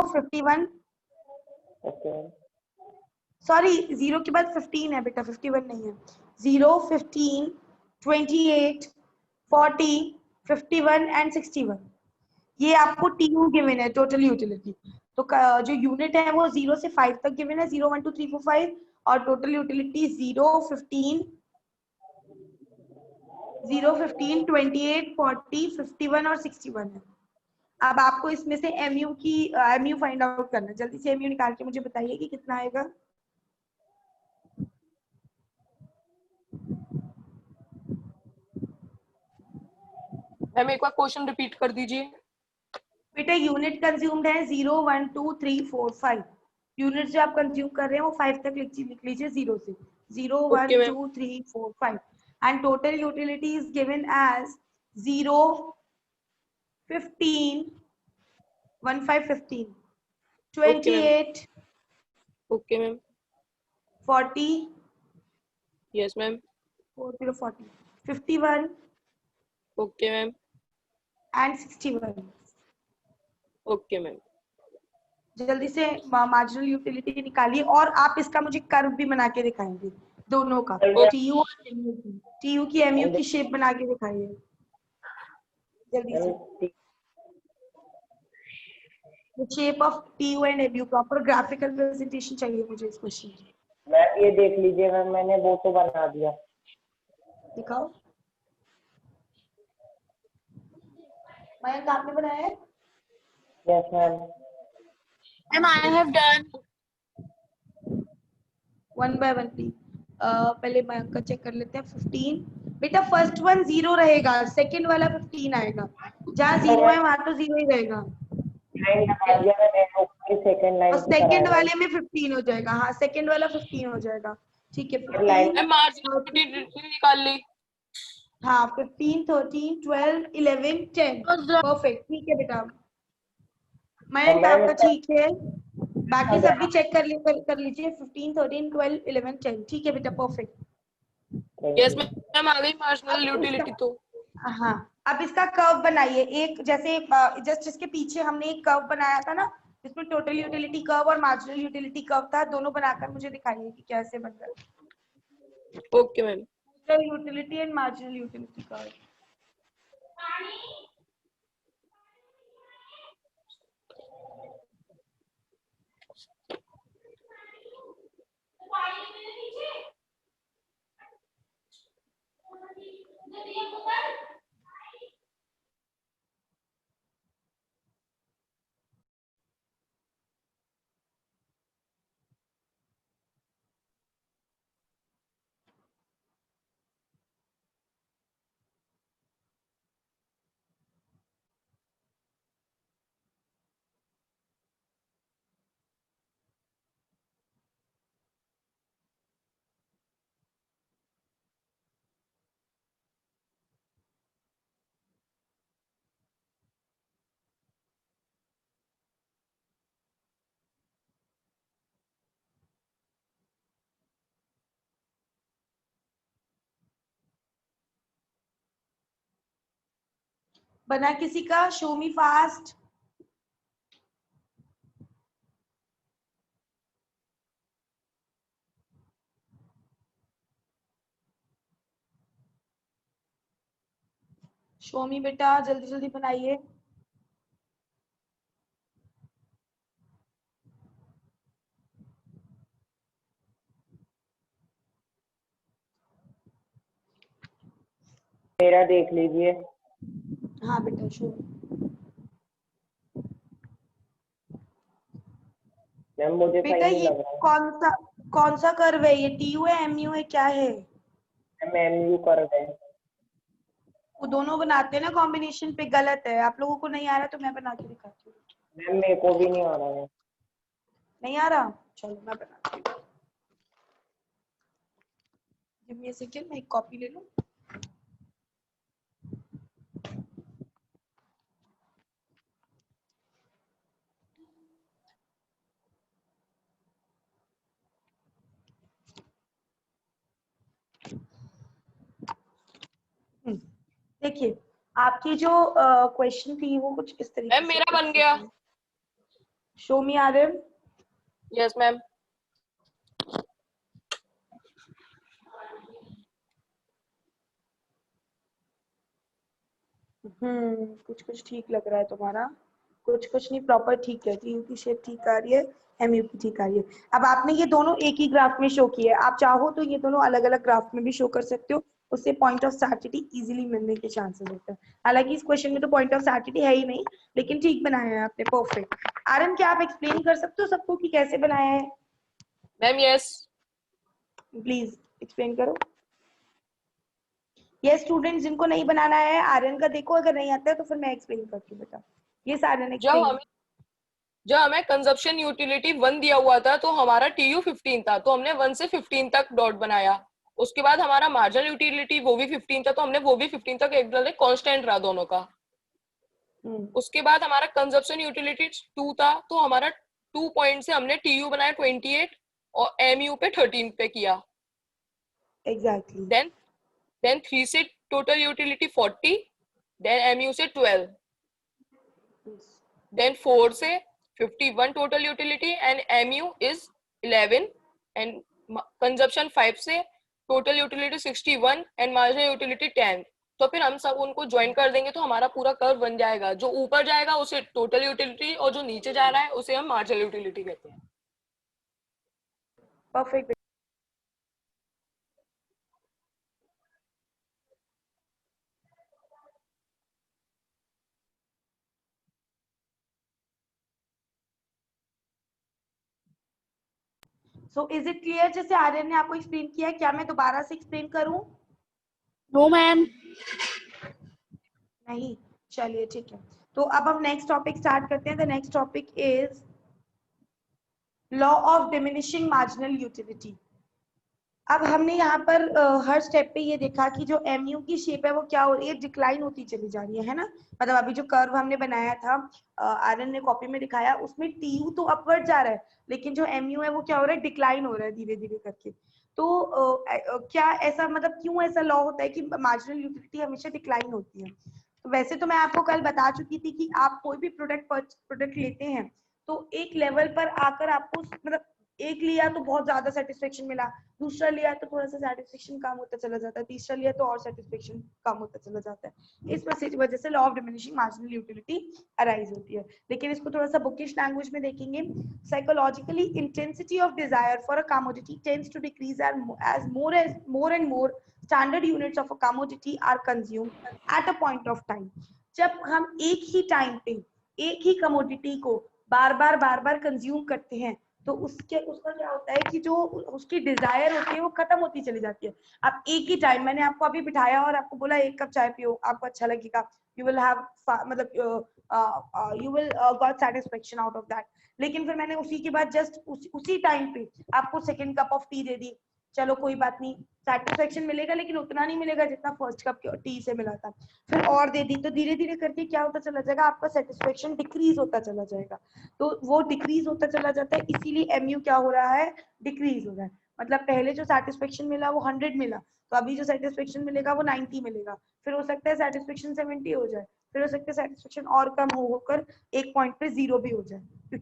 51, sorry 0 के बाद 15 है बेटा, 51 नहीं है। 0, 15, 28, 40, 51 एंड 61, ये आपको TU गिवन है, टोटल यूटिलिटी। तो जो यूनिट है वो 0 से 5 तक गिवन है, 0, 1, 2, 3, 4, 5, और टोटल यूटिलिटी 0, 15, 28, 40, 51 और 61 है। अब आपको इसमें से MU फाइंड आउट करना है। जल्दी से MU निकाल के मुझे बताइए कि कितना आएगा। मैम एक बार क्वेश्चन रिपीट कर दीजिए। बेटा यूनिट कंज्यूम्ड है 0, 1, 2, 3, 4, 5। यूनिट जो आप कंज्यूम कर रहे हैं वो 5 तक लिख लीजिए, 0 से। 0, 1, okay ma'am. 2, 3, 4, 5 and total utility is given as 0, 15, 15, 15, okay ma'am. 28, okay ma'am. 40, yes ma'am. 40, 40, 51 okay ma'am. And 61। Okay ma'am. जल्दी से मार्जिनल यूटिलिटी निकालिए, और आप इसका मुझे कर्व भी बना के दिखाएंगे दोनों का, TU और MU की। TU की MU की शेप बना के दिखाइए जल्दी से। The shape of TU and MU, proper graphical presentation चाहिए मुझे इस क्वेश्चन की। मैम ये देख लीजिए मैम, मैंने वो तो बना दिया। दिखाओ मयंक, आपने बनाया है? Yes ma'am. Ma'am I have done. 1 by 1 please. पहले मयंक का चेक कर लेते हैं। 15 बेटा, फर्स्ट वन 0 रहेगा, सेकंड वाला 15 आएगा। जहाँ 0 है वहां तो 0 ही रहेगा, लाइन लगा दिया मैंने, ऊपर की सेकंड लाइन और की तरह सेकंड है। वाले में 15 हो जाएगा। हाँ, सेकंड वाला 15 हो जाएगा। ठीक है, और लाइन 15, मैम मार्जिनल यूटिलिटी निकाल ली। हाँ 15, 13, 12, 11, 10। परफेक्ट, ठीक है बेटा। मयंक मैम आपका इसका ठीक है, बाकी सब भी चेक कर लीजिए। 15, 13, 12, 11, 10, ठीक है बेटा, परफेक्ट। यस मैम आ गई मार्जिनल अब यूटिलिटी इसका, तो। हाँ अब इसका कर्व बनाइए। एक जैसे जस्ट इसके पीछे हमने एक कर्व बनाया था ना, जिसमें टोटल यूटिलिटी कर्व और मार्जिनल यूटिलिटी कर्व था, दोनों बनाकर मुझे दिखाइए कि कैसे बन रहा है okay ma'am. Total utility and marginal utility curve. बना किसी का? शो मी फास्ट। शो मी बेटा, जल्दी जल्दी बनाइए। मेरा देख लीजिए। हाँ बेटा, शो। मैम मुझे बेटा सही नहीं ये लग रहा कौन सा कर्व है? ये TU है, MU है, क्या है? है। मैम MU कर रहे हैं। वो दोनों बनाते हैं ना कॉम्बिनेशन पे, गलत है। आप लोगों को नहीं आ रहा तो मैं बना के दिखाती हूँ। मैम मेरे को भी नहीं आ रहा है। नहीं आ रहा, चलो मैं बनाती हूँ। गिव मी अ सेकंड, मैं एक कॉपी ले लूँ। देखिए, आपकी जो क्वेश्चन थी वो कुछ इस तरीके मैम से मेरा एक बन गया। Second. Show me Aryan. Yes ma'am. कुछ कुछ ठीक लग रहा है तुम्हारा, कुछ कुछ नहीं प्रॉपर ठीक है। टीयू की शेप ठीक आ रही है, एमयू की ठीक आ रही है। अब आपने ये दोनों एक ही ग्राफ में शो किए, आप चाहो तो ये दोनों अलग अलग ग्राफ में भी शो कर सकते हो, उससे पॉइंट ऑफ सैटिटी इजीली मिलने के चांसेस होते हैं। हालांकि इस क्वेश्चन में तो पॉइंट ऑफ सैटिटी है ही नहीं, लेकिन ठीक बनाया है आपने, परफेक्ट। आर्यन क्या आप एक्सप्लेन कर सकते हो सबको कि कैसे बनाया है? Ma'am yes. प्लीज एक्सप्लेन करो। ये स्टूडेंट्स जिनको नहीं बनाना है आर्यन का देखो, अगर नहीं आता है तो फिर मैं एक्सप्लेन करती हूँ बेटा। ये आर्यन एक्सप्लेन। जब हमें कंजप्शन यूटिलिटी 1 दिया हुआ था तो हमारा टीयू 15 था, तो हमने 1 से 15 तक डॉट बनाया। उसके बाद हमारा मार्जिनल यूटिलिटी वो भी 15 था, तो हमने वो भी 15 तक एकदम कांस्टेंट रहा दोनों का। उसके बाद हमारा कंजप्शन यूटिलिटी 2 था, तो हमारा 2 पॉइंट से हमने टीयू बनाया 28 और एमयू पे 13 पे किया। एग्जैक्टली। देन 3 से टोटल यूटिलिटी 40, देन एमयू से 12, देन 4 से 51 total utility and MU is 11 and consumption 5 से total utility 61 and marginal utility 10। तो फिर हम सब उनको ज्वाइन कर देंगे तो हमारा पूरा कर्व बन जाएगा। जो ऊपर जाएगा उसे टोटल यूटिलिटी और जो नीचे जा रहा है उसे हम मार्जिनल यूटिलिटी कहते हैं। Perfect. So is it clear? जैसे आर्यन ने आपको एक्सप्लेन किया है, क्या मैं दोबारा से एक्सप्लेन करूं? No ma'am. नहीं, चलिए ठीक है। तो अब हम नेक्स्ट टॉपिक स्टार्ट करते हैं। The next topic is law of diminishing marginal utility. अब हमने यहाँ पर हर स्टेप पे ये देखा कि जो एमयू की शेप है वो क्या हो रही है, डिक्लाइन होती चली जा रही है ना। मतलब अभी जो कर्व हमने बनाया था, आर्यन ने कॉपी में दिखाया, उसमें टीयू तो अपवर्ड जा रहा है, लेकिन जो एमयू है वो क्या हो रहा है, डिक्लाइन हो रहा है धीरे धीरे करके। तो क्या ऐसा, मतलब क्यों ऐसा लॉ होता है कि मार्जिनल यूटिलिटी हमेशा डिक्लाइन होती है? तो वैसे तो मैं आपको कल बता चुकी थी कि आप कोई भी प्रोडक्ट लेते हैं तो एक लेवल पर आकर आपको, मतलब एक लिया तो बहुत ज्यादा सेटिस्फेक्शन मिला, दूसरा लिया तो थोड़ा सा सेटिस्फेक्शन कम होता चला जाता है, तीसरा लिया तो और सेटिस्फेक्शन कम होता चला जाता है। इस वजह से law of diminishing marginal utility arise होती है। लेकिन इसको थोड़ा सा बुकिश लैंग्वेज में देखेंगे। Psychologically intensity of desire for a commodity tends to decrease as more and more standard units of a commodity are consumed at a point of time। जब हम एक ही टाइम पे एक ही कमोडिटी को बार बार कंज्यूम करते हैं तो उसका क्या होता है कि जो उसकी डिजायर होती है वो खत्म होती चली जाती है। अब एक ही टाइम मैंने आपको अभी बिठाया और आपको बोला 1 कप चाय पियो, आपको अच्छा लगेगा, यू विल हैव, मतलब you will got satisfaction out of that. लेकिन फिर मैंने उसी के बाद जस्ट उसी टाइम पे आपको 2nd कप ऑफ टी दे दी, चलो कोई बात नहीं, सेटिस्फेक्शन मिलेगा लेकिन उतना नहीं मिलेगा जितना फर्स्ट कप टी से मिला था। फिर और दे दी, तो धीरे धीरे करके क्या होता चला जाएगा, आपका सेटिस्फेक्शन डिक्रीज होता चला जाएगा। तो वो डिक्रीज होता चला जाता है, इसीलिए एमयू क्या हो रहा है, डिक्रीज हो रहा है। मतलब पहले जो सेटिस्फेक्शन मिला वो 100 मिला, तो अभी जो सेटिस्फेक्शन मिलेगा वो 90 मिलेगा। फिर हो सकता है सेटिस्फेक्शन 70 हो जाए, फिर हो सकता है सेटिस्फेक्शन और कम होकर एक पॉइंट पे 0 भी हो जाए।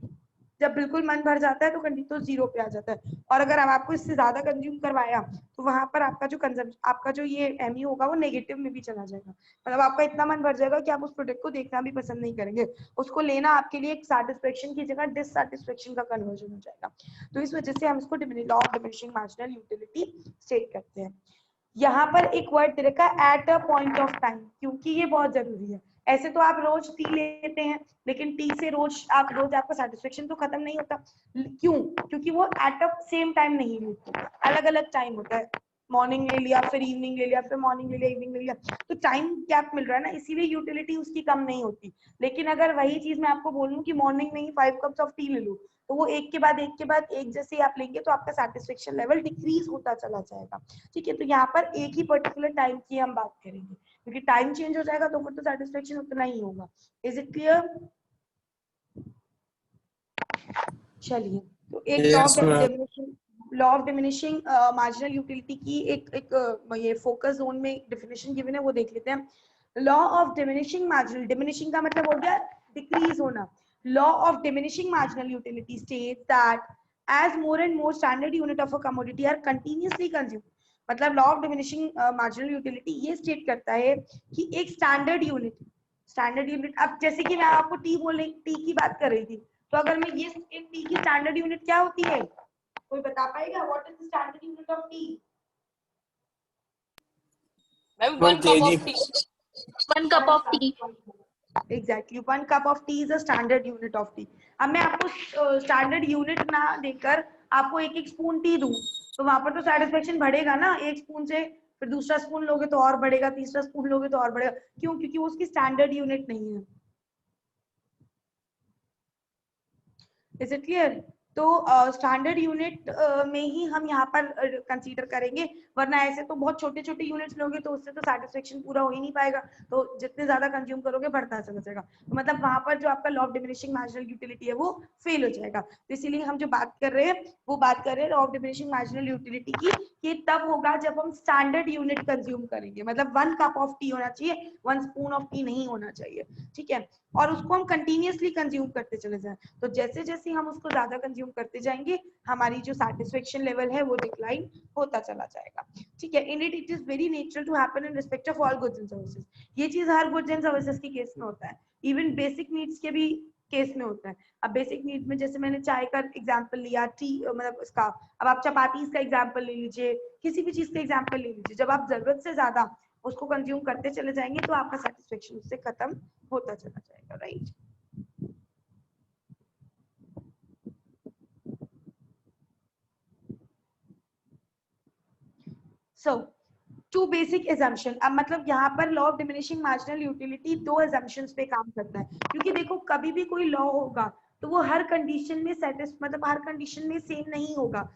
जब बिल्कुल मन भर जाता है तो कंडीशन 0 पे आ जाता है। और अगर अब आपको इससे ज्यादा कंज्यूम करवाया तो वहां पर आपका जो कंजम्पशन, आपका जो ये एमयू होगा वो नेगेटिव में भी चला जाएगा। मतलब आपका इतना मन भर जाएगा कि आप उस प्रोडक्ट को देखना भी पसंद नहीं करेंगे, उसको लेना आपके लिए एक सेटिस्फेक्शन की जगह डिससेटिस्फेक्शन का कन्वर्जन हो जाएगा। तो इस वजह से हम इसको law of diminishing marginal utility state करते हैं। यहाँ पर एक वर्ड दे रखा है at a point of time, क्योंकि ये बहुत जरूरी है। ऐसे तो आप रोज टी लेते हैं, लेकिन टी से रोज आपका सेटिस्फेक्शन तो खत्म नहीं होता। क्यों? क्योंकि वो एट अ सेम टाइम नहीं मिलते, अलग अलग टाइम होता है। मॉर्निंग ले लिया, फिर इवनिंग ले लिया, फिर मॉर्निंग ले लिया, इवनिंग ले लिया, तो टाइम गैप मिल रहा है ना, इसीलिए यूटिलिटी उसकी कम नहीं होती। लेकिन अगर वही चीज मैं आपको बोलूं कि मॉर्निंग में ही 5 कप्स ऑफ टी ले लो, तो वो एक के बाद एक जैसे आप लेंगे तो आपका सेटिस्फेक्शन लेवल डिक्रीज होता चला जाएगा। ठीक है, तो यहाँ पर एक ही पर्टिकुलर टाइम की हम बात करेंगे, क्योंकि टाइम चेंज हो जाएगा तो फिर तो सेटिस्फेक्शन उतना ही होगा। Is it clear? चलिए, तो एक law of diminishing marginal utility की एक ये फोकस जोन में डेफिनेशन गिवन है, वो देख लेते हैं। Law of diminishing marginal, diminishing का मतलब हो गया डिक्रीज होना। law of diminishing marginal utility states that as more and more standard unit of a commodity are continuously consumed, मतलब law of diminishing marginal utility ये स्टेट करता है कि एक स्टैंडर्ड यूनिट, अब जैसे कि मैं आपको टी की बात कर रही थी, तो अगर मैं ये एक टी की स्टैंडर्ड यूनिट क्या होती है, कोई बता पाएगा? What is the standard unit of T? Ma'am 1 cup of tea. 1 cup of tea. Exactly, 1 cup of tea is a standard unit of tea. अब मैं आपको स्टैंडर्ड यूनिट ना देकर आपको एक एक स्पून टी दूं, तो वहां पर तो सेटिस्फेक्शन बढ़ेगा ना, एक स्पून से फिर दूसरा स्पून लोगे तो और बढ़ेगा, तीसरा स्पून लोगे तो और बढ़ेगा। क्यों? क्योंकि वो उसकी स्टैंडर्ड यूनिट नहीं है। Is it clear? तो स्टैंडर्ड यूनिट में ही हम यहाँ पर कंसीडर करेंगे, वरना ऐसे तो बहुत छोटे छोटे यूनिट्स लोगे तो उससे तो सेटिस्फेक्शन पूरा हो ही नहीं पाएगा, तो जितने ज्यादा कंज्यूम करोगे बढ़ता चला जाएगा, तो मतलब वहां पर जो आपका law of diminishing marginal utility है वो फेल हो जाएगा। तो इसीलिए हम जो बात कर रहे हैं वो बात कर रहे हैं law of diminishing marginal utility की, ये तब होगा जब हम स्टैंडर्ड यूनिट कंज्यूम करेंगे, मतलब 1 कप ऑफ टी होना चाहिए, 1 स्पून ऑफ टी नहीं होना चाहिए, ठीक है, और उसको हम कंटिन्यूअसली कंज्यूम करते चले जाएं। तो जैसे जैसे हम उसको ज्यादा कंज्यूम करते जाएंगे, हमारी जो सेटिस्फेक्शन लेवल है वो डिक्लाइन होता चला जाएगा, ठीक है। In it is very natural to happen in respect of all goods and services. ये चीज हर गुड्स एंड सर्विसेज के केस में होता है, इवन बेसिक नीड्स के भी केस में होता है। अब बेसिक नीड में जैसे मैंने चाय का एग्जांपल लिया, टी मतलब इसका, अब आप चपातीस का एग्जांपल ले लीजिए, किसी भी चीज का एग्जांपल ले लीजिए, जब आप जरूरत से ज्यादा उसको कंज्यूम करते चले जाएंगे तो आपका सेटिस्फेक्शन उससे खत्म होता चला जाएगा, right. So two basic assumption, अब मतलब यहाँ पर law of diminishing marginal utility 2 assumptions पे काम करता है, क्योंकि देखो कभी भी कोई लॉ होगा तो वो हर कंडीशन में मतलब हर कंडीशन में सेम नहीं होगा,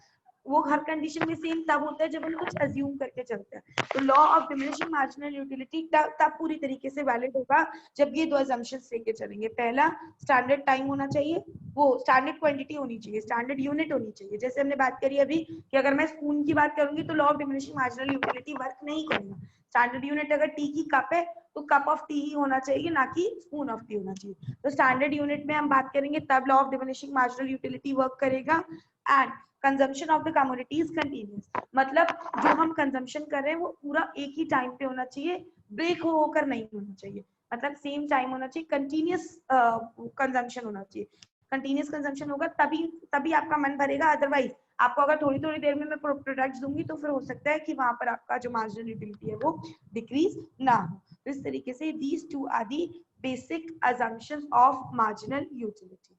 वो हर कंडीशन में सेम तब होता है जब हम कुछ अज्यूम करके चलते हैं। तो law of diminishing marginal utility तब पूरी तरीके से वैलिड होगा जब ये 2 assumptions लेके चलेंगे। पहला, स्टैंडर्ड टाइम होना चाहिए, वो स्टैंडर्ड क्वांटिटी होनी चाहिए, स्टैंडर्ड यूनिट होनी चाहिए। जैसे हमने बात करी अभी कि अगर मैं स्पून की बात करूंगी तो law of diminishing marginal utility work नहीं करेगा। स्टैंडर्ड यूनिट अगर टी की कप है तो कप ऑफ टी ही होना चाहिए, ना कि स्पून ऑफ टी होना चाहिए। तो स्टैंडर्ड यूनिट में हम बात करेंगे तब law of diminishing marginal utility work करेगा। And consumption of the commodity is continuous, मतलब जो हम कंजम्पशन कर रहे हैं वो पूरा एक ही टाइम पे होना चाहिए, ब्रेक होकर नहीं होना चाहिए, मतलब सेम टाइम होना चाहिए, कंटिन्यूअस कंजम्पशन होना चाहिए। कंटिन्यूअस कंजम्पशन होगा तभी आपका मन भरेगा, अदरवाइज आपको अगर थोड़ी थोड़ी देर में मैं प्रोडक्ट्स दूंगी तो फिर हो सकता है कि वहां पर आपका जो मार्जिनल यूटिलिटी है वो डिक्रीज ना हो। तो इस तरीके से these two are the basic assumptions of marginal utility.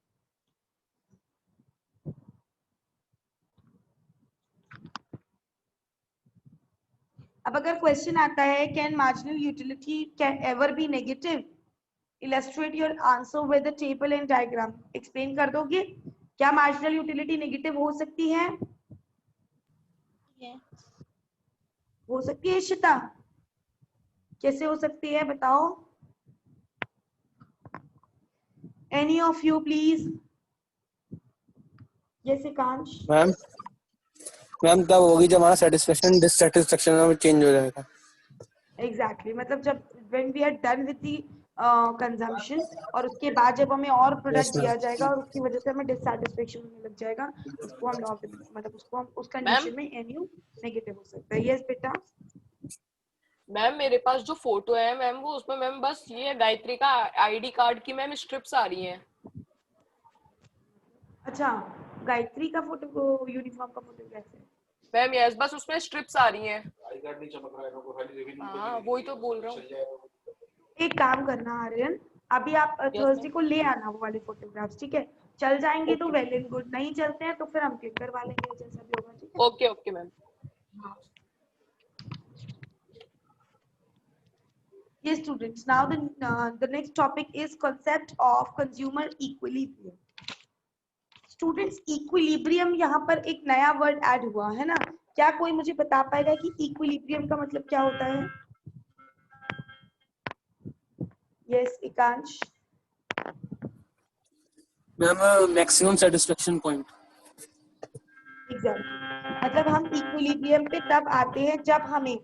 अब अगर क्वेश्चन आता है can marginal utility can ever be negative, illustrate your answer with a table and diagram. Explain कर दोगे क्या मार्जिनल यूटिलिटी नेगेटिव हो सकती है? हो सकती है इशिता, कैसे हो सकती है बताओ? Any of you please. Yes Ekansh. Ma'am तब होगी जब हमारा सेटिस्फेक्शन डिससेटिस्फेक्शन में चेंज हो जाएगा। एग्जैक्टली, मतलब जब when we are done with the consumption और उसके बाद जब हमें और प्रोडक्ट दिया जाएगा और उसकी वजह से हमें डिससैटिस्फैक्शन होने लग जाएगा, उसको हम मतलब उसको हम उस कंडीशन में एनयू नेगेटिव हो सकता है। यस बेटा। मैम मेरे पास जो फोटो है मैम वो उसमें मैम बस ये गायत्री का आईडी कार्ड की मैम स्ट्रिप्स आ रही हैं। अच्छा, गायत्री का फोटो को यूनिफॉर्म का फोटो कैसे? मैम यस, बस उसमें स्ट्रिप्स आ रही हैं। आई कार्ड नहीं चमक रहा है, मेरे को खाली रिवील हाँ वही तो बोल रहा हूँ। एक काम करना आर्यन, अभी आप थर्सडे को ले आना वो वाले फोटोग्राफ्स, ठीक है? चल जाएंगे तो वेल एंड गुड, नहीं चलते हैं तो फिर हम क्लिक करवा लेंगे जैसा भी होगा, ठीक है? Okay okay ma'am. Yes students, now the next topic is concept of consumer equilibrium. Students, equilibrium यहाँ पर एक नया वर्ड ऐड हुआ है ना, क्या कोई मुझे बता पाएगा कि equilibrium का मतलब क्या होता है? Yes Ekansh. Ma'am maximum satisfaction point. Exactly, मतलब हम इक्विलिब्रियम पे तब आते हैं जब हमें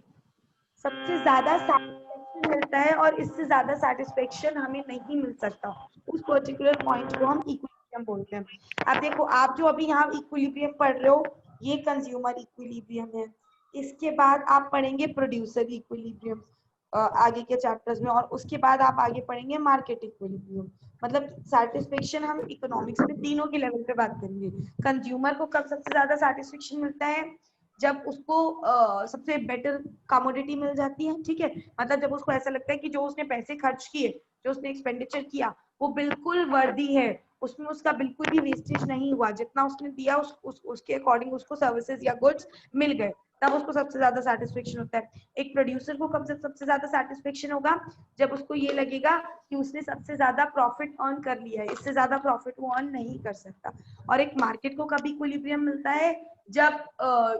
सबसे ज्यादा सेटिस्फेक्शन मिलता है और इससे ज्यादा सेटिस्फेक्शन हमें नहीं मिल सकता। उस पर्टिकुलर पॉइंट को हम इक्विलिब्रियम बोलते हैं। अब देखो, आप जो अभी यहाँ इक्विलिब्रियम पढ़ रहे हो, ये कंज्यूमर इक्विलिब्रियम है। इसके बाद आप पढ़ेंगे प्रोड्यूसर इक्विलिब्रियम आगे के चैप्टर्स में, और उसके बाद आप आगे पढ़ेंगे मार्केट इक्विलिब्रियम। मतलब सेटिस्फेक्शन हम इकोनॉमिक्स में तीनों के लेवल पे बात करेंगे। कंज्यूमर को कब सबसे ज्यादा सेटिस्फेक्शन मिलता है? जब उसको सबसे बेटर कमोडिटी मिल जाती है, ठीक है, मतलब जब उसको ऐसा लगता है कि जो उसने पैसे खर्च किए, जो उसने एक्सपेंडिचर किया, वो बिल्कुल वर्दी है, उसमें उसका बिल्कुल भी वेस्टेज नहीं हुआ, जितना उसने दिया उसके अकॉर्डिंग उसको सर्विसेज या गुड्स मिल गए, तब उसको सबसे ज्यादा सेटिस्फेक्शन होता है। एक प्रोड्यूसर को कब सबसे ज्यादा सेटिस्फेक्शन होगा? जब उसको ये लगेगा कि उसने सबसे ज्यादा प्रॉफिट अर्न कर लिया है, इससे ज्यादा प्रॉफिट वो अर्न नहीं कर सकता। और एक मार्केट को कब इक्विलिब्रियम मिलता है? जब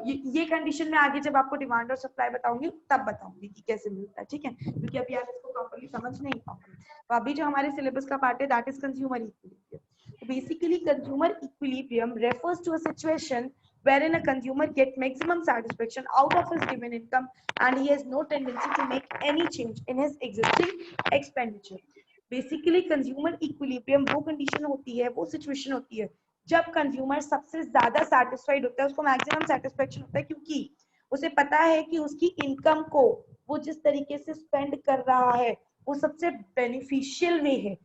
ये कंडीशन में आगे जब आपको डिमांड और सप्लाई बताऊंगी तब बताऊंगी कि कैसे मिलता है, ठीक है, क्योंकि अभी आप इसको प्रॉपर्ली समझ नहीं पाओगे। तो अभी जो हमारे सिलेबस का पार्ट है दैट इज कंज्यूमर इक्विलिब्रियम। तो basically consumer equilibrium refers to a situation wherein a consumer get maximum satisfaction out of his given income and he has no tendency to make any change in his existing expenditure. Basically consumer equilibrium वो condition होती है, वो situation होती है जब consumer सबसे ज्यादा satisfied होता है, उसको मैक्सिमम सेटिस्फेक्शन होता है, क्योंकि उसे पता है कि उसकी इनकम को वो जिस तरीके से स्पेंड कर रहा है वो सबसे बेनिफिशियल वे है,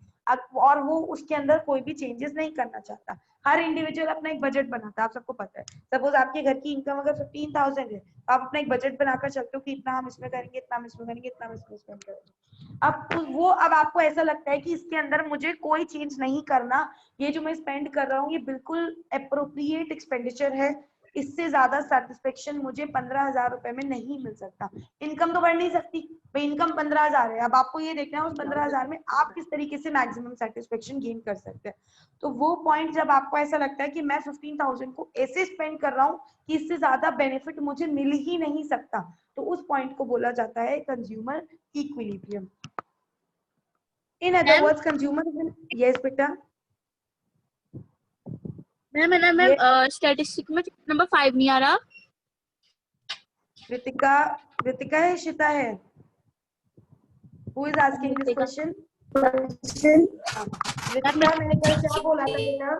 और वो उसके अंदर कोई भी चेंजेस नहीं करना चाहता। हर इंडिविजुअल अपना एक बजट बनाता है, आप सबको पता है। सपोज आपके घर की इनकम अगर 15,000 है, तो आप अपना एक बजट बनाकर चलते हो कि इतना हम इसमें करेंगे, इतना हम इसमें करेंगे, इतना हम इसमें स्पेंड करेंगे। अब आपको ऐसा लगता है कि इसके अंदर मुझे कोई चेंज नहीं करना, ये जो मैं स्पेंड कर रहा हूँ ये बिल्कुल अप्रोप्रिएट एक्सपेंडिचर है, इससे ज्यादा सेटिस्फेक्शन मुझे 15,000 रुपए में नहीं मिल सकता। इनकम तो बढ़ नहीं सकती भाई, इनकम 15,000 है, अब आपको ये देखना है उस 15,000 में आप किस तरीके से मैक्सिमम सेटिस्फेक्शन गेन कर सकते हैं। तो वो पॉइंट जब आपको ऐसा लगता है कि मैं 15,000 को ऐसे स्पेंड कर रहा हूँ कि इससे ज्यादा बेनिफिट मुझे मिल ही नहीं सकता, तो उस पॉइंट को बोला जाता है consumer equilibrium. In other words consumer, yes बेटा। मैम स्टैटिस्टिक में नंबर 5 नहीं आ रहा। रितिका है, शिता है? Who is asking this question? Ritika, मैंने कल क्या बोला था बेटा?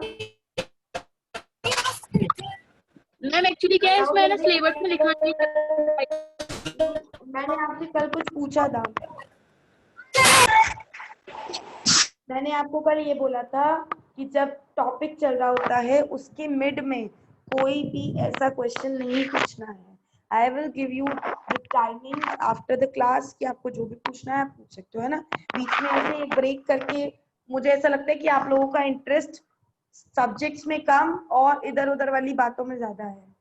मैम एक्चुअली क्या है इसमें ना सिलेबस में लिखा नहीं है। मैंने आपसे कल कुछ पूछा था, मैंने आपको कल ये बोला था कि जब टॉपिक चल रहा होता है उसके मिड में कोई भी ऐसा क्वेश्चन नहीं पूछना है। I will give you the timing after the class कि आपको जो भी पूछना है आप पूछ सकते हो, है ना। बीच में ऐसे ब्रेक करके मुझे ऐसा लगता है कि आप लोगों का इंटरेस्ट सब्जेक्ट्स में कम और इधर उधर वाली बातों में ज्यादा है,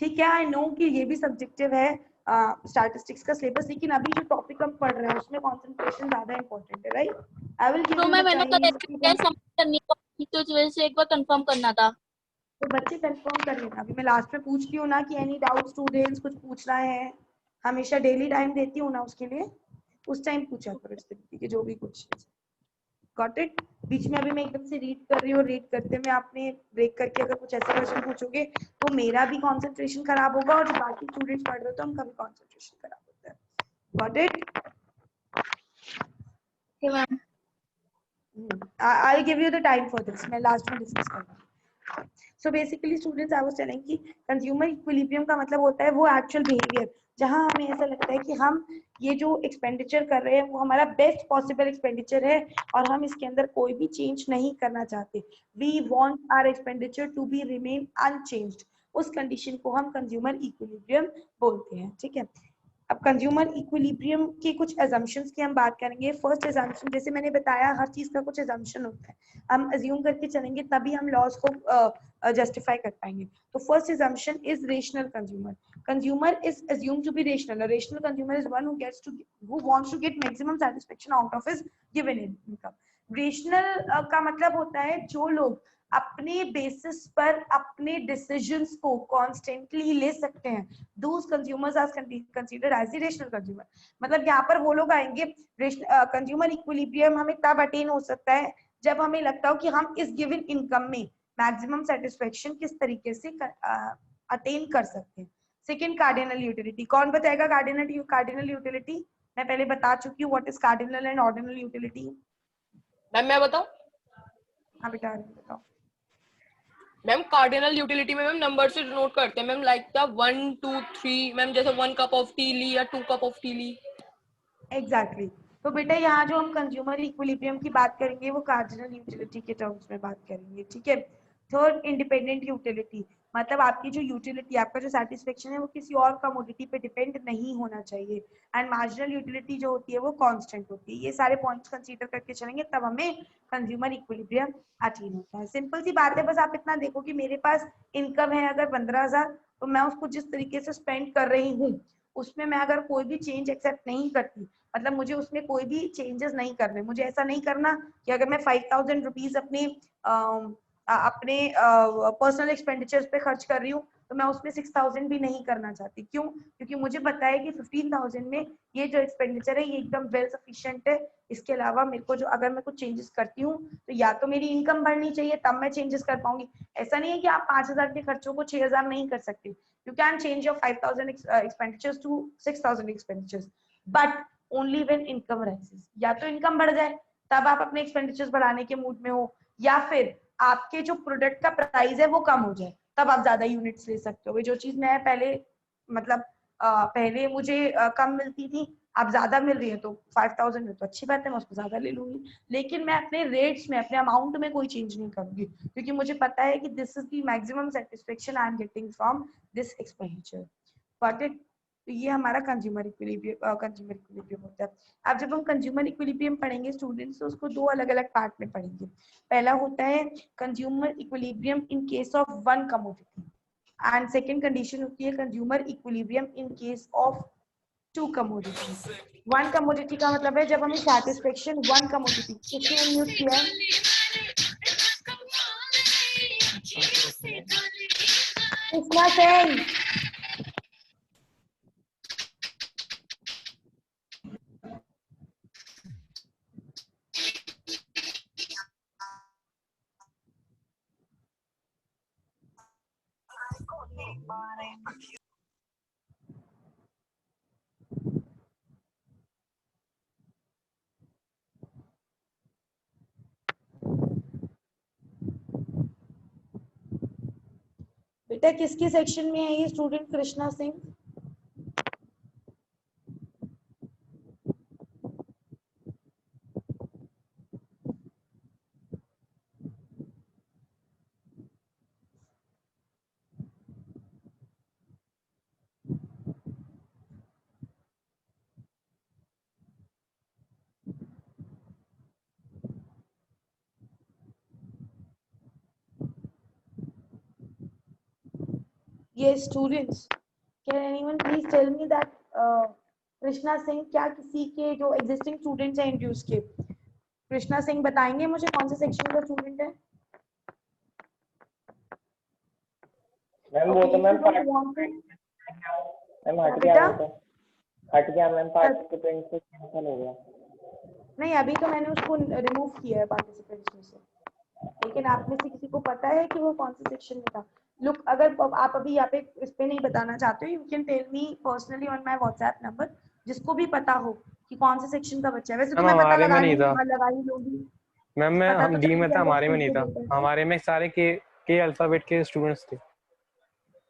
ठीक है। आई नो कि ये भी सब्जेक्टिव है स्टैटिस्टिक्स का सिलेबस, लेकिन अभी जो टॉपिक हम पढ़ रहे हैं उसमें कंसंट्रेशन ज्यादा इंपॉर्टेंट है, राइट। आई विल गिव तो यू मैं द मैंने टाइमिंग, समझ करनी तो इस वजह से एक बार कंफर्म करना था। तो बच्चे कंफर्म कर लेना। अभी मैं लास्ट में पूछती हूँ ना कि एनी डाउट स्टूडेंट्स, कुछ पूछना है, हमेशा डेली टाइम देती हूँ ना उसके लिए, उस टाइम पूछा करो इस तरीके के जो भी कुछ। Got it. बीच में अभी मैं एकदम से रीड कर रही हूँ, रीड करते में आपने ब्रेक करके अगर कुछ ऐसा क्वेश्चन पूछोगे तो मेरा भी कंसंट्रेशन खराब होगा और जो बाकी स्टूडेंट्स पढ़ रहे हो तो उनका भी कंसंट्रेशन खराब होता है। Got it. I'll give you the time for this. मैं लास्ट में डिस्कस करूँगी। So basically students, I was telling कि consumer equilibrium का मतलब होता है वो actual behavior जहाँ हमें ऐसा लगता है कि हम ये जो एक्सपेंडिचर कर रहे हैं वो हमारा बेस्ट पॉसिबल एक्सपेंडिचर है और हम इसके अंदर कोई भी चेंज नहीं करना चाहते। We want our expenditure to be remain unchanged. उस कंडीशन को हम कंज्यूमर इक्विलिब्रियम बोलते हैं, ठीक है। अब कंज्यूमर इक्विलिब्रियम के कुछ अजम्पशंस की हम बात करेंगे। फर्स्ट अजम्पशन, जैसे मैंने बताया हर चीज का कुछ अजम्पशन होता है, हम अज्यूम करके चलेंगे तभी हम लॉस को जस्टिफाई कर पाएंगे। तो first assumption is rational consumer. Consumer is assumed to be rational. A rational consumer is one who wants to get maximum satisfaction out of his given income. Rational का मतलब होता है जो लोग अपने बेसिस पर अपने डिसीजंस को कॉन्स्टेंटली ले सकते हैं, those consumers are considered as the rational consumer. मतलब यहाँ पर वो लोग आएंगे, कंज्यूमर इक्विलिब्रियम हमें तब अटेन हो सकता है जब हमें लगता हो कि हम इस गिवन इनकम में मैक्सिमम सेटिस्फेक्शन किस तरीके से अटेन कर सकते हैं। Second, cardinal utility. कौन बताएगा कार्डिनल यूटिलिटी? मैं पहले बता चुकी हूँ what is cardinal and ordinal utility. Ma'am मैं बताऊं? हाँ बेटा बताओ। मैम कार्डिनल यूटिलिटी में मैम नंबर से डिनोट करते हैं मैम, लाइक द 1 2 3 मैम, जैसे 1 कप ऑफ टी ली या 2 कप ऑफ टी ली। एग्जैक्टली तो बेटा यहाँ जो हम कंज्यूमर इक्विलिब्रियम की बात करेंगे वो कार्डिनल यूटिलिटी के टर्म्स में बात करेंगे, ठीक है। थर्ड इंडिपेंडेंट यूटिलिटी, मतलब आपकी जो यूटिलिटी, आपका जो सेटिस्फेक्शन है वो किसी और कमोडिटी पे डिपेंड नहीं होना चाहिए। एंड मार्जिनल यूटिलिटी जो होती है वो कांस्टेंट होती है। ये सारे पॉइंट्स कंसीडर करके चलेंगे तब हमें कंज्यूमर इक्विलिब्रियम अचीव होता है। सिंपल सी बात है, बस आप इतना देखो कि मेरे पास इनकम है अगर 15,000, तो मैं उसको जिस तरीके से स्पेंड कर रही हूँ उसमें मैं अगर कोई भी चेंज एक्सेप्ट नहीं करती, मतलब मुझे उसमें कोई भी चेंजेस नहीं करने, मुझे ऐसा नहीं करना कि अगर मैं 5,000 रुपीज अपने पर्सनल एक्सपेंडिचर्स पे खर्च कर रही हूँ तो मैं उसमें 6,000 भी नहीं करना चाहती। क्यों? क्योंकि मुझे पता है कि 15,000 में ये जो एक्सपेंडिचर है ये एकदम वेल सफिशिएंट है। इसके अलावा मेरे को जो अगर मैं कुछ चेंजेस करती हूँ तो या तो मेरी इनकम बढ़नी चाहिए तब मैं चेंजेस कर पाऊंगी। ऐसा नहीं है कि आप 5,000 के खर्चों को 6,000 नहीं कर सकते। You can change your 5,000 expenditures to 6,000 expenditures, but only when income rises. या तो इनकम बढ़ जाए तब आप अपने एक्सपेंडिचर्स बढ़ाने के मूड में हो, या फिर आपके जो प्रोडक्ट का प्राइस है वो कम हो जाए तब आप ज्यादा यूनिट्स ले सकते हो। जो चीज मैं पहले मतलब पहले मुझे कम मिलती थी अब ज्यादा मिल रही है तो 5,000 में तो अच्छी बात है, मैं उसको ज्यादा ले लूंगी, लेकिन मैं अपने रेट्स में अपने अमाउंट में कोई चेंज नहीं करूंगी क्योंकि मुझे पता है कि this is the maximum satisfaction I am getting from this expenditure. Got it? तो ये हमारा कंज्यूमर इक्विलिब्रियम होता है। अब जब हम कंज्यूमर इक्विलिब्रियम पढ़ेंगे स्टूडेंट्स तो उसको दो अलग अलग पार्ट में पढ़ेंगे। पहला होता है consumer equilibrium in case of one commodity, and second condition होती है consumer equilibrium in case of to commodities. One commodity का मतलब है जब हमें सेटिस्फेक्शन वन कमोडिटी, किसने म्यूट किया है? कृष्णा सेन। बेटा किसके सेक्शन में है ये student Krishna Singh? Yes, students. Can anyone please tell me that Krishna Singh क्या किसी के जो एग्जिस्टिंग स्टूडेंट्स हैं इंड्यूस के, कृष्णा सिंह बताएंगे मुझे कौन से सेक्शन का स्टूडेंट है? मैम वो तो मैम मैम हट गया, वो तो हट गया मैम, पार्टिसिपेंट से कैंसिल हो गया। नहीं अभी तो मैंने उसको रिमूव किया है पार्टिसिपेंट्स में से, लेकिन आप में से किसी को पता है कि वो कौन से सेक्शन में था? लुक, अगर आप अभी यहाँ पे इस पे नहीं बताना चाहते हो you can tell me personally on my WhatsApp number, जिसको भी पता हो कि कौन से सेक्शन का बच्चा है। वैसे तो मैं पता लगा ही लूंगी मैम मैं पता हम तो डी चल में था, जाएगा हमारे में नहीं था, स्कूल से, हमारे में सारे के अल्फाबेट के स्टूडेंट्स थे।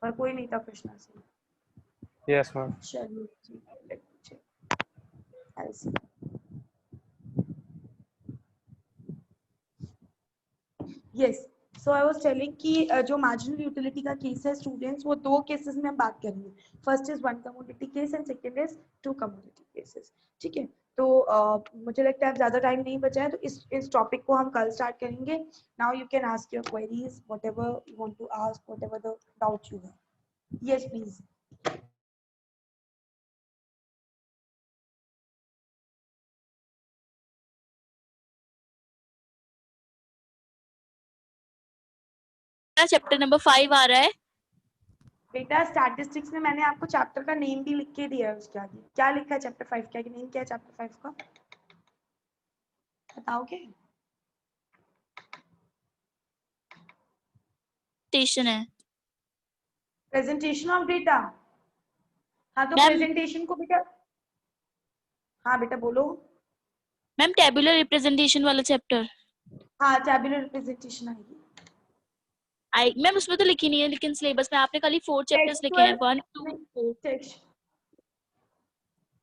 पर कोई नहीं था कृष्णा सिंह। Yes ma'am. चलिए ठीक है, let me check. I see. Yes, so I was telling कि जो मार्जिनल यूटिलिटी का केस है स्टूडेंट्स वो दो केसेस में हम बात करेंगे। First is one commodity case and second is two commodity cases, ठीक है। तो मुझे लगता है अब ज्यादा टाइम नहीं बचा है तो इस टॉपिक को हम कल स्टार्ट करेंगे। Now you can ask your queries whatever you want to ask, whatever the doubt you have. Yes please. Chapter number 5 आ रहा है। बेटा स्टैटिस्टिक्स में मैंने आपको चैप्टर का नेम भी लिख के दिया है, उसके आगे क्या लिखा है चैप्टर 5 का, नेम क्या है चैप्टर 5 का बताओगे? स्टेशन है प्रेजेंटेशन ऑफ डेटा। हाँ तो मैम। प्रेजेंटेशन को बेटा हाँ बेटा बोलो। मैम टेबुलर रिप्रेजेंटेशन वाला चैप्टर हाँ टैबुलर रिप्रेजेंटेशन आएगी। आई मैम उसमें तो लिखी नहीं है, लेकिन सिलेबस में आपने खाली 4 चैप्टर्स लिखे हैं, 1 2 4।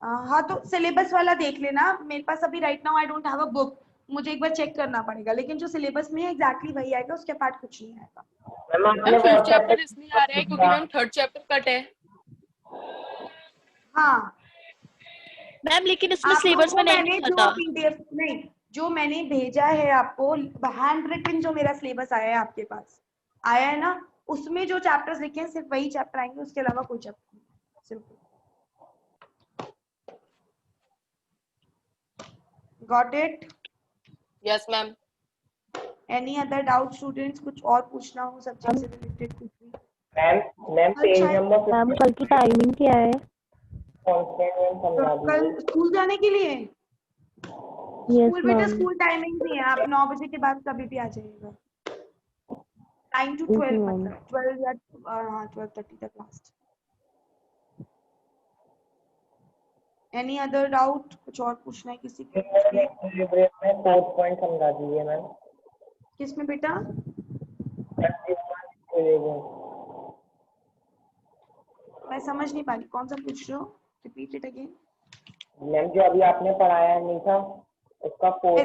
हाँ तो सिलेबस वाला देख लेना, मेरे पास अभी right now I don't have a book, मुझे एक बार चेक करना पड़ेगा, लेकिन जो सिलेबस में है एग्जैक्टली वही आएगा, उसके पार्ट कुछ नहीं आएगा। मैम आपने मैम फिफ्थ व्हाट्सएप चैप्टर पे इसलिए आ रहा है क्योंकि मैम थर्ड चैप्टर कट है। हाँ मैम लेकिन इसमें आप सिलेबस में लोगों को नहीं मैंने लिखा जो था। पीडीएफ नहीं, जो मैंने भेजा है आपको हैंड रिटन, जो मेरा सिलेबस आया है आपके पास आया है ना, उसमें जो चैप्टर्स लिखे हैं सिर्फ वही चैप्टर आएंगे, उसके अलावा कोई चैप्टर नहीं। Simple. Got it? Yes ma'am. Any other doubt students? कुछ और पूछना हो सब्जेक्ट से रिलेटेड कुछ भी? मैम पेज अच्छा, नंबर मैम कल की टाइमिंग क्या है? कांस्टेंट मैम समझा तो कल दीजिए। स्कूल जाने के लिए यस स्कूल बेटा मैम। स्कूल टाइमिंग नहीं है, आप 9 बजे के बाद कभी भी आ जाइएगा, 9 to 12 Okay, ma'am. मतलब 12 या 12:30 तक लास्ट। Any other doubt? कुछ और पूछना है किसी को? में 4th पॉइंट समझा दीजिए मैम। किसमें बेटा? मैं समझ नहीं पा रही, कौन सा पूछ रहे हो? Repeat it again. मैम जो अभी आपने पढ़ाया नहीं था उसका 4th पॉइंट।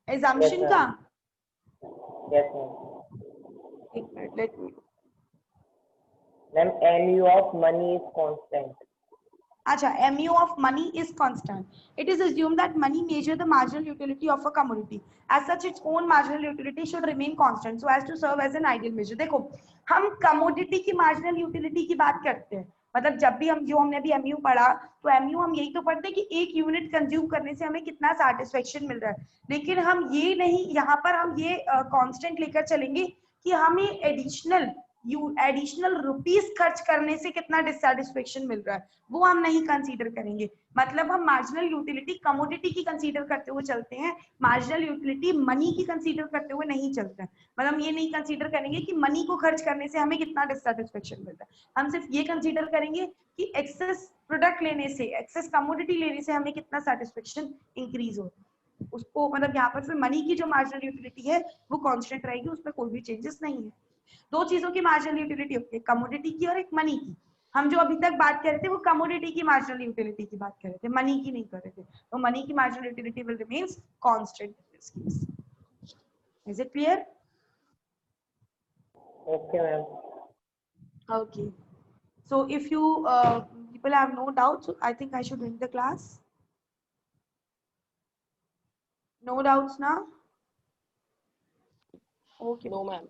एजम्पशन का? Yes ma'am. एक minute let me. Ma'am MU of money is constant. Acha, MU of money is constant. It is assumed that money measure the marginal utility of a commodity. As such, its own marginal utility should remain constant so as to serve as an ideal measure. देखो, हम commodity की marginal utility की बात करते हैं, मतलब जब भी हम हमने अभी MU पढ़ा, तो MU हम यही तो पढ़ते हैं कि एक यूनिट कंज्यूम करने से हमें कितना सेटिस्फेक्शन मिल रहा है, लेकिन हम ये नहीं, यहाँ पर हम ये कांस्टेंट लेकर चलेंगे कि हमें एडिशनल रुपीस खर्च करने से कितना डिससेटिस्फेक्शन मिल रहा है, वो हम नहीं कंसीडर करेंगे। मतलब हम मार्जिनल यूटिलिटी कमोडिटी की कंसीडर करते हुए चलते हैं, मार्जिनल यूटिलिटी मनी की कंसीडर करते हुए नहीं चलते हैं। मतलब हम ये नहीं कंसीडर करेंगे कि मनी को खर्च करने से हमें कितना डिससेटिस्फेक्शन मिल रहा है, हम सिर्फ ये कंसीडर करेंगे कि एक्सेस प्रोडक्ट लेने से, एक्सेस कमोडिटी लेने से हमें कितना सेटिस्फेक्शन इंक्रीज हो रहा है उसको, मतलब यहाँ पर फिर मनी की जो मार्जिनल यूटिलिटी है वो कांस्टेंट रहेगी, उसमें कोई भी चेंजेस नहीं है। दो चीजों की मार्जिनल यूटिलिटी होती है, कमोडिटी की और एक मनी की। हम जो अभी तक बात कर रहे थे वो कमोडिटी की मार्जिनल यूटिलिटी की बात कर रहे थे, मनी की नहीं कर रहे थे, तो मनी की marginal utility will remains constant in this case. Is it clear? Okay ma'am. Okay, so if you people have no doubts, so I think I should end the class. No doubts now? Okay. No ma'am.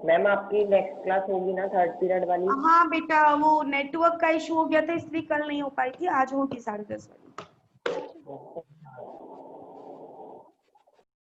Ma'am आपकी next class होगी ना 3rd period वाली? हाँ बेटा, वो network का issue हो गया था इसलिए कल नहीं हो पाई थी, आज होगी 10:30 बजे।